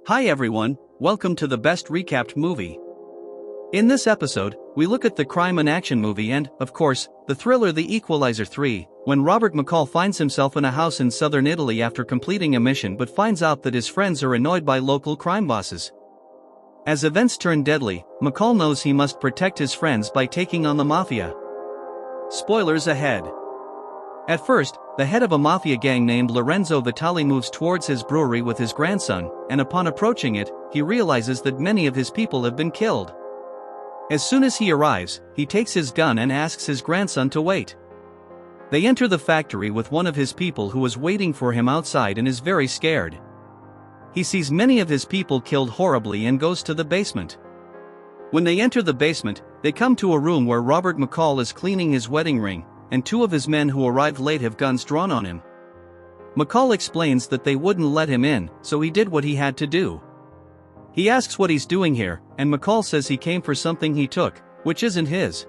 Hi everyone, welcome to the best recapped movie. In this episode, we look at the crime and action movie and, of course, the thriller The Equalizer 3, when Robert McCall finds himself in a house in southern Italy after completing a mission but finds out that his friends are annoyed by local crime bosses. As events turn deadly, McCall knows he must protect his friends by taking on the Mafia. Spoilers ahead. At first, the head of a Mafia gang named Lorenzo Vitali moves towards his brewery with his grandson, and upon approaching it, he realizes that many of his people have been killed. As soon as he arrives, he takes his gun and asks his grandson to wait. They enter the factory with one of his people who is waiting for him outside and is very scared. He sees many of his people killed horribly and goes to the basement. When they enter the basement, they come to a room where Robert McCall is cleaning his wedding ring, and two of his men who arrived late have guns drawn on him. McCall explains that they wouldn't let him in, so he did what he had to do. He asks what he's doing here, and McCall says he came for something he took, which isn't his.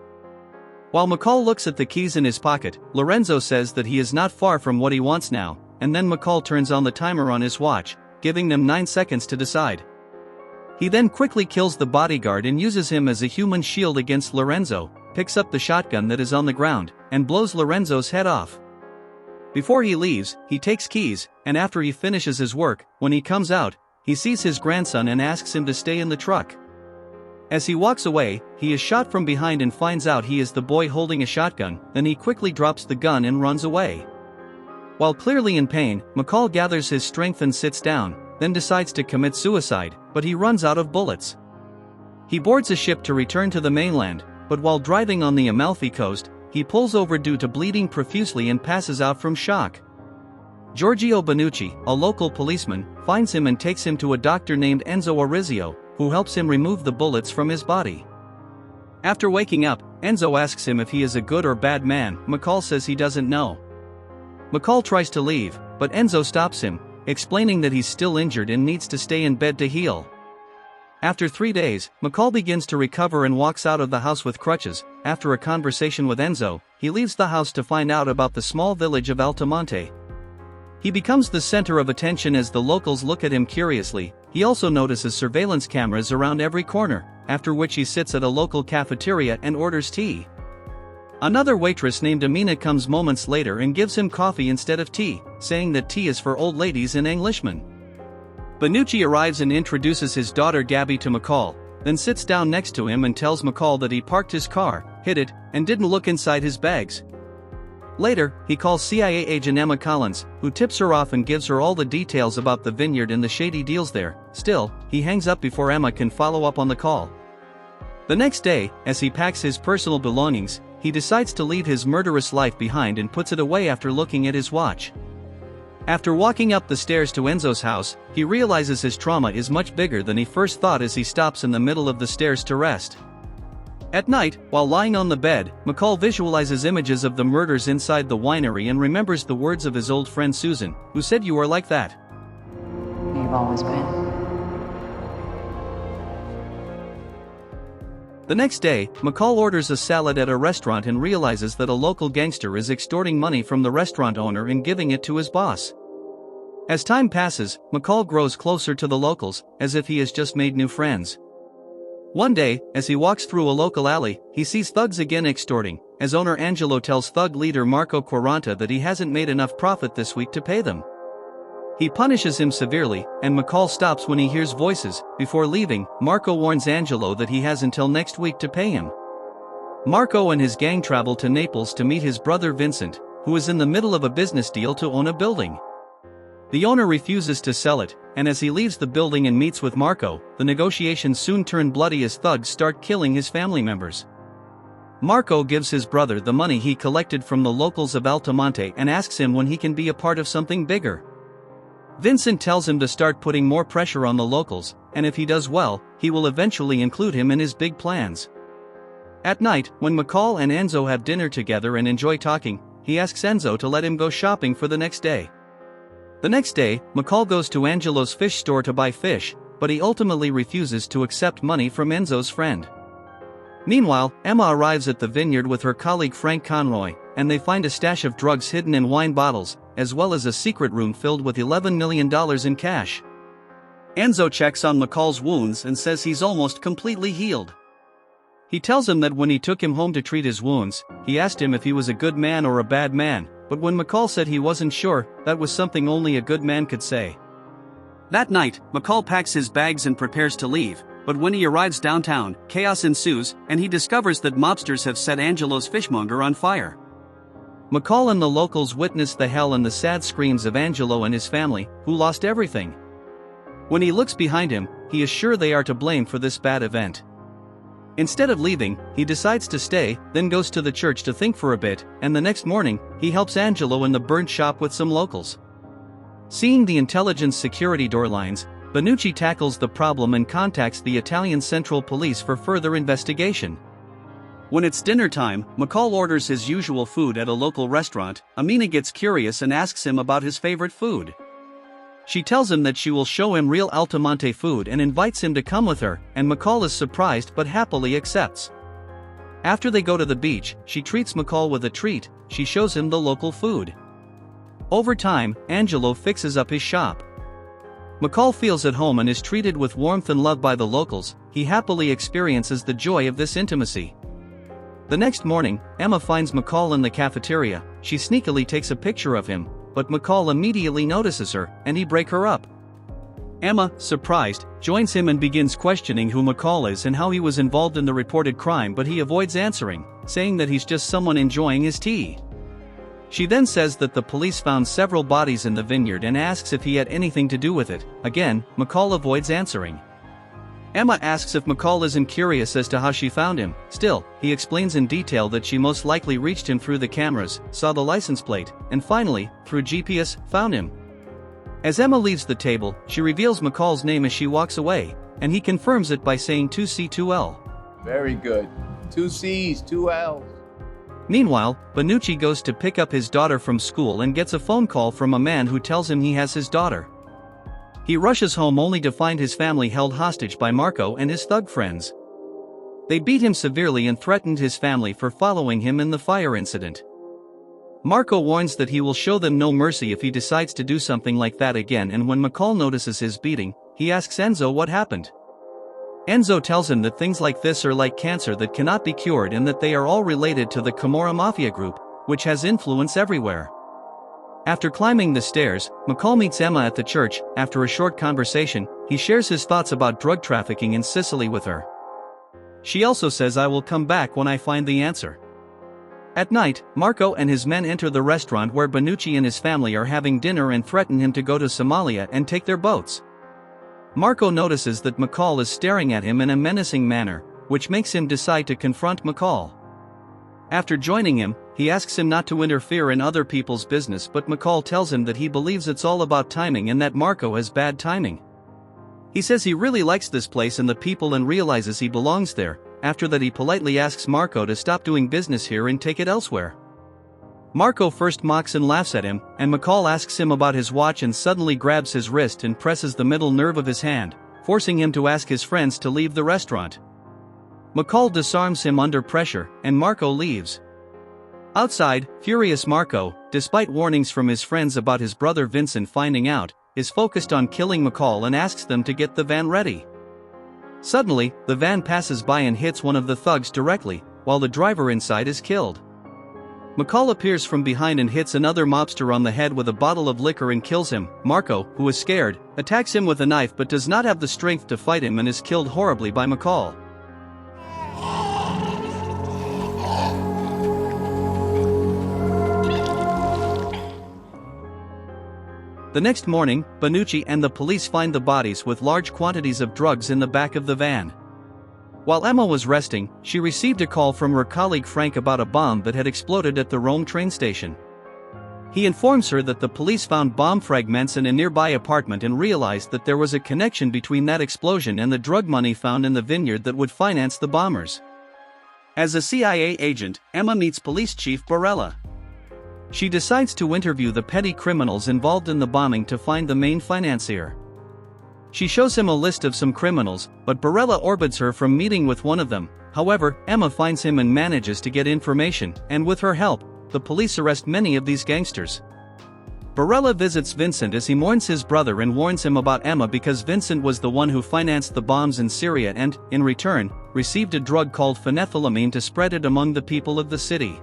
While McCall looks at the keys in his pocket, Lorenzo says that he is not far from what he wants now, and then McCall turns on the timer on his watch, giving them 9 seconds to decide. He then quickly kills the bodyguard and uses him as a human shield against Lorenzo, picks up the shotgun that is on the ground, and blows Lorenzo's head off. Before he leaves, he takes keys, and after he finishes his work, when he comes out, he sees his grandson and asks him to stay in the truck. As he walks away, he is shot from behind and finds out he is the boy holding a shotgun, then he quickly drops the gun and runs away. While clearly in pain, McCall gathers his strength and sits down, then decides to commit suicide, but he runs out of bullets. He boards a ship to return to the mainland, but while driving on the Amalfi coast, he pulls over due to bleeding profusely and passes out from shock. Giorgio Benucci, a local policeman, finds him and takes him to a doctor named Enzo Orizio, who helps him remove the bullets from his body. After waking up, Enzo asks him if he is a good or bad man. McCall says he doesn't know. McCall tries to leave, but Enzo stops him, explaining that he's still injured and needs to stay in bed to heal. After 3 days, McCall begins to recover and walks out of the house with crutches. After a conversation with Enzo, he leaves the house to find out about the small village of Altamonte. He becomes the center of attention as the locals look at him curiously. He also notices surveillance cameras around every corner, after which he sits at a local cafeteria and orders tea. Another waitress named Amina comes moments later and gives him coffee instead of tea, saying that tea is for old ladies and Englishmen. Benucci arrives and introduces his daughter Gabby to McCall, then sits down next to him and tells McCall that he parked his car, hid it, and didn't look inside his bags. Later, he calls CIA agent Emma Collins, who tips her off and gives her all the details about the vineyard and the shady deals there. Still, he hangs up before Emma can follow up on the call. The next day, as he packs his personal belongings, he decides to leave his murderous life behind and puts it away after looking at his watch. After walking up the stairs to Enzo's house, he realizes his trauma is much bigger than he first thought as he stops in the middle of the stairs to rest. At night, while lying on the bed, McCall visualizes images of the murders inside the winery and remembers the words of his old friend Susan, who said, "You are like that. You've always been." The next day, McCall orders a salad at a restaurant and realizes that a local gangster is extorting money from the restaurant owner and giving it to his boss. As time passes, McCall grows closer to the locals, as if he has just made new friends. One day, as he walks through a local alley, he sees thugs again extorting, as owner Angelo tells thug leader Marco Quaranta that he hasn't made enough profit this week to pay them. He punishes him severely, and McCall stops when he hears voices. Before leaving, Marco warns Angelo that he has until next week to pay him. Marco and his gang travel to Naples to meet his brother Vincent, who is in the middle of a business deal to own a building. The owner refuses to sell it, and as he leaves the building and meets with Marco, the negotiations soon turn bloody as thugs start killing his family members. Marco gives his brother the money he collected from the locals of Altamonte and asks him when he can be a part of something bigger. Vincent tells him to start putting more pressure on the locals, and if he does well, he will eventually include him in his big plans. At night, when McCall and Enzo have dinner together and enjoy talking, he asks Enzo to let him go shopping for the next day. The next day, McCall goes to Angelo's fish store to buy fish, but he ultimately refuses to accept money from Enzo's friend. Meanwhile, Emma arrives at the vineyard with her colleague Frank Conroy, and they find a stash of drugs hidden in wine bottles, as well as a secret room filled with $11 million in cash. Enzo checks on McCall's wounds and says he's almost completely healed. He tells him that when he took him home to treat his wounds, he asked him if he was a good man or a bad man, but when McCall said he wasn't sure, that was something only a good man could say. That night, McCall packs his bags and prepares to leave, but when he arrives downtown, chaos ensues, and he discovers that mobsters have set Angelo's fishmonger on fire. McCall and the locals witness the hell and the sad screams of Angelo and his family, who lost everything. When he looks behind him, he is sure they are to blame for this bad event. Instead of leaving, he decides to stay, then goes to the church to think for a bit, and the next morning, he helps Angelo in the burnt shop with some locals. Seeing the intelligence security door lines, Benucci tackles the problem and contacts the Italian Central Police for further investigation. When it's dinner time, McCall orders his usual food at a local restaurant. Amina gets curious and asks him about his favorite food. She tells him that she will show him real Altamonte food and invites him to come with her, and McCall is surprised but happily accepts. After they go to the beach, she treats McCall with a treat. She shows him the local food. Over time, Angelo fixes up his shop. McCall feels at home and is treated with warmth and love by the locals. He happily experiences the joy of this intimacy. The next morning, Emma finds McCall in the cafeteria. She sneakily takes a picture of him, but McCall immediately notices her, and he breaks her up. Emma, surprised, joins him and begins questioning who McCall is and how he was involved in the reported crime, but he avoids answering, saying that he's just someone enjoying his tea. She then says that the police found several bodies in the vineyard and asks if he had anything to do with it. Again, McCall avoids answering. Emma asks if McCall isn't curious as to how she found him. Still, he explains in detail that she most likely reached him through the cameras, saw the license plate, and finally, through GPS, found him. As Emma leaves the table, she reveals McCall's name as she walks away, and he confirms it by saying 2C2L. Very good. 2 C's, 2 L's. Meanwhile, Benucci goes to pick up his daughter from school and gets a phone call from a man who tells him he has his daughter. He rushes home only to find his family held hostage by Marco and his thug friends. They beat him severely and threatened his family for following him in the fire incident. Marco warns that he will show them no mercy if he decides to do something like that again, and when McCall notices his beating, he asks Enzo what happened. Enzo tells him that things like this are like cancer that cannot be cured and that they are all related to the Camorra Mafia group, which has influence everywhere. After climbing the stairs, McCall meets Emma at the church. After a short conversation, he shares his thoughts about drug trafficking in Sicily with her. She also says, "I will come back when I find the answer." At night, Marco and his men enter the restaurant where Benucci and his family are having dinner and threaten him to go to Somalia and take their boats. Marco notices that McCall is staring at him in a menacing manner, which makes him decide to confront McCall. After joining him, he asks him not to interfere in other people's business, but McCall tells him that he believes it's all about timing and that Marco has bad timing. He says he really likes this place and the people and realizes he belongs there. After that, he politely asks Marco to stop doing business here and take it elsewhere. Marco first mocks and laughs at him, and McCall asks him about his watch and suddenly grabs his wrist and presses the middle nerve of his hand, forcing him to ask his friends to leave the restaurant. McCall disarms him under pressure, and Marco leaves. Outside, furious Marco, despite warnings from his friends about his brother Vincent finding out, is focused on killing McCall and asks them to get the van ready. Suddenly, the van passes by and hits one of the thugs directly, while the driver inside is killed. McCall appears from behind and hits another mobster on the head with a bottle of liquor and kills him. Marco, who is scared, attacks him with a knife but does not have the strength to fight him and is killed horribly by McCall. The next morning, Benucci and the police find the bodies with large quantities of drugs in the back of the van. While Emma was resting, she received a call from her colleague Frank about a bomb that had exploded at the Rome train station. He informs her that the police found bomb fragments in a nearby apartment and realized that there was a connection between that explosion and the drug money found in the vineyard that would finance the bombers. As a CIA agent, Emma meets Police Chief Barella. She decides to interview the petty criminals involved in the bombing to find the main financier. She shows him a list of some criminals, but Barella forbids her from meeting with one of them. However, Emma finds him and manages to get information, and with her help, the police arrest many of these gangsters. Barella visits Vincent as he mourns his brother and warns him about Emma because Vincent was the one who financed the bombs in Syria and, in return, received a drug called phenethylamine to spread it among the people of the city.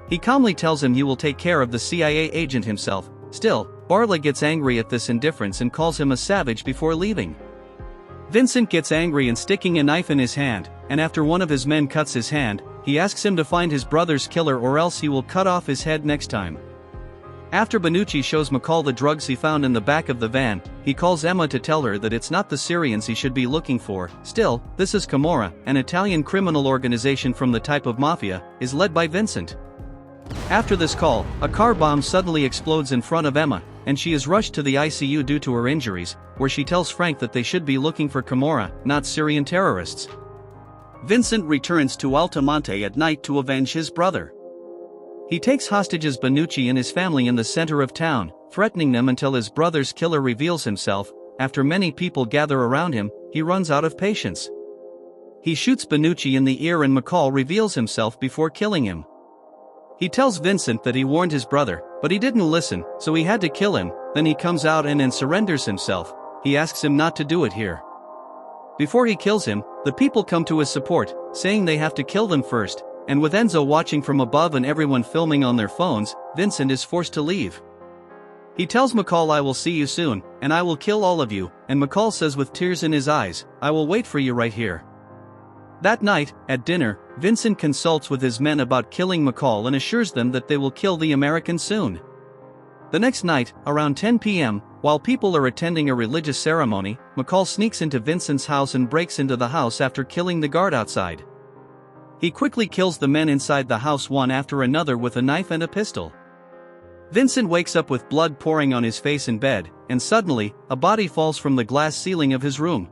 He calmly tells him he will take care of the CIA agent himself. Still, Barella gets angry at this indifference and calls him a savage before leaving. Vincent gets angry and sticking a knife in his hand, and after one of his men cuts his hand, he asks him to find his brother's killer or else he will cut off his head next time. After Benucci shows McCall the drugs he found in the back of the van, he calls Emma to tell her that it's not the Syrians he should be looking for. Still, this is Camorra, an Italian criminal organization from the type of Mafia, is led by Vincent. After this call, a car bomb suddenly explodes in front of Emma, and she is rushed to the ICU due to her injuries, where she tells Frank that they should be looking for Camorra, not Syrian terrorists. Vincent returns to Altamonte at night to avenge his brother. He takes hostages Benucci and his family in the center of town, threatening them until his brother's killer reveals himself. After many people gather around him, he runs out of patience. He shoots Benucci in the ear and McCall reveals himself before killing him. He tells Vincent that he warned his brother, but he didn't listen, so he had to kill him. Then he comes out and surrenders himself. He asks him not to do it here. Before he kills him, the people come to his support, saying they have to kill them first. And with Enzo watching from above and everyone filming on their phones, Vincent is forced to leave. He tells McCall, "I will see you soon, and I will kill all of you," and McCall says with tears in his eyes, "I will wait for you right here." That night, at dinner, Vincent consults with his men about killing McCall and assures them that they will kill the American soon. The next night, around 10 p.m., while people are attending a religious ceremony, McCall sneaks into Vincent's house and breaks into the house after killing the guard outside. He quickly kills the men inside the house one after another with a knife and a pistol. Vincent wakes up with blood pouring on his face in bed, and suddenly, a body falls from the glass ceiling of his room.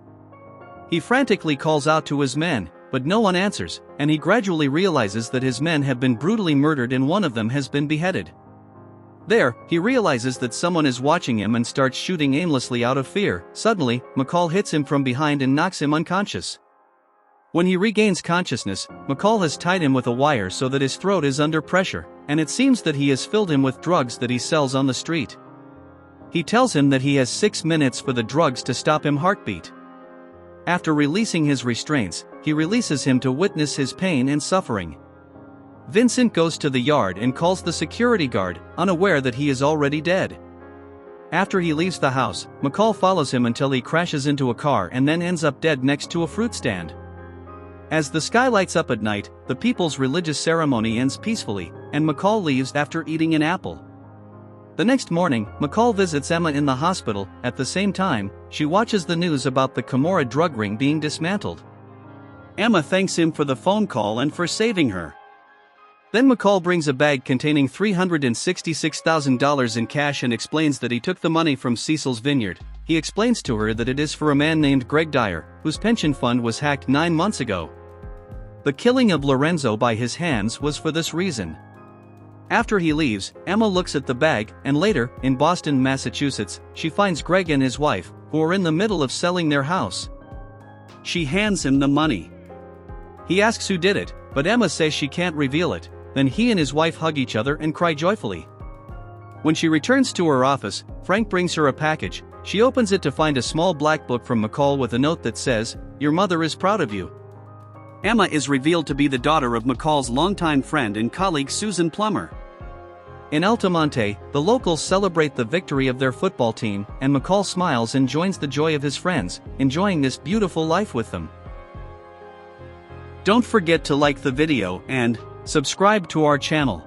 He frantically calls out to his men, but no one answers, and he gradually realizes that his men have been brutally murdered and one of them has been beheaded. There, he realizes that someone is watching him and starts shooting aimlessly out of fear. Suddenly, McCall hits him from behind and knocks him unconscious. When he regains consciousness, McCall has tied him with a wire so that his throat is under pressure, and it seems that he has filled him with drugs that he sells on the street. He tells him that he has 6 minutes for the drugs to stop him heartbeat. After releasing his restraints, he releases him to witness his pain and suffering. Vincent goes to the yard and calls the security guard, unaware that he is already dead. After he leaves the house, McCall follows him until he crashes into a car and then ends up dead next to a fruit stand. As the sky lights up at night, the people's religious ceremony ends peacefully, and McCall leaves after eating an apple. The next morning, McCall visits Emma in the hospital. At the same time, she watches the news about the Camorra drug ring being dismantled. Emma thanks him for the phone call and for saving her. Then McCall brings a bag containing $366,000 in cash and explains that he took the money from Cecil's vineyard. He explains to her that it is for a man named Greg Dyer, whose pension fund was hacked 9 months ago. The killing of Lorenzo by his hands was for this reason. After he leaves, Emma looks at the bag, and later, in Boston, Massachusetts, she finds Greg and his wife, who are in the middle of selling their house. She hands him the money. He asks who did it, but Emma says she can't reveal it. Then he and his wife hug each other and cry joyfully. When she returns to her office, Frank brings her a package. She opens it to find a small black book from McCall with a note that says, "Your mother is proud of you." Emma is revealed to be the daughter of McCall's longtime friend and colleague Susan Plummer. In Altamonte, the locals celebrate the victory of their football team, and McCall smiles and joins the joy of his friends, enjoying this beautiful life with them. Don't forget to like the video and subscribe to our channel.